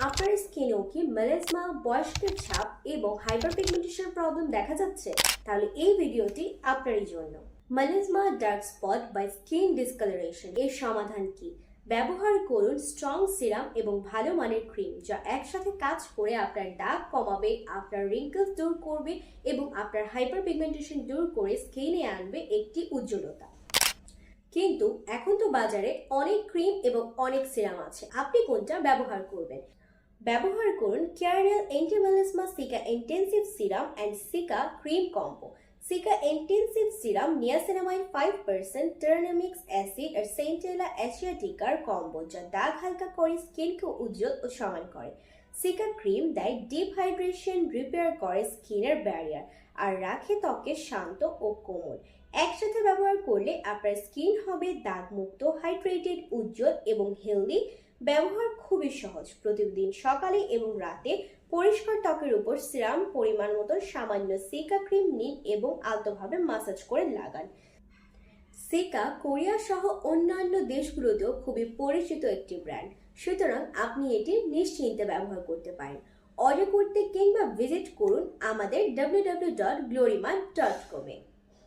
আপনার স্কিনেও কি মেলাসমা, বয়স্কের ছাপ এবং হাইপারপিগমেন্টেশন প্রবলেম দেখা যাচ্ছে? তাহলে এই ভিডিওটি আপনারই জন্য। মেলাসমা, ডার্ক স্পট বা স্কিন ডিসকালারেশন এর সমাধান কি? ব্যবহার করুন স্ট্রং সিরাম এবং ভালো মানের ক্রিম, যা একসাথে কাজ করে আপনার দাগ কমাবে, আপনার রিঙ্কেলস দূর করবে এবং আপনার হাইপারপিগমেন্টেশন দূর করে স্কিনে আনবে একটি উজ্জ্বলতা। কিন্তু এখন তো বাজারে অনেক ক্রিম এবং অনেক সিরাম আছে, আপনি কোনটা ব্যবহার করবেন? ব্যবহার করুন Carenel anti melasma cica intensive serum and cica cream combo. Cica intensive serum niacinamide 5%, tranexamic acid আর সেন্টেলা অ্যাসিয়াটিকার কম্বো, যা দাগ হালকা করে স্কিনকে উজ্জ্বল ও সমান করে। সিকা ক্রিম দেয় ডিপ হাইড্রেশন, রিপেয়ার করে স্কিনের ব্যারিয়ার আর রাখে ত্বকে শান্ত ও কোমল। একসাথে ব্যবহার করলে আপনার স্কিন হবে দাগমুক্ত, হাইড্রেটেড, উজ্জ্বল এবং হেলদি। ব্যবহার খুবই সহজ। প্রতিদিন সকালে এবং রাতে পরিষ্কার ত্বকের উপর সিরাম পরিমাণ মতো সামান্য সিকা ক্রিম নিন এবং আলতোভাবে মাসাজ করে লাগান। সিকা কোরিয়া সহ অন্যান্য দেশগুলোতেও খুবই পরিচিত একটি ব্র্যান্ড, সুতরাং আপনি এটি নিশ্চিন্তে ব্যবহার করতে পারেন। অর্ডার করতে কিংবা ভিজিট করুন আমাদের www.glorima.com-এ।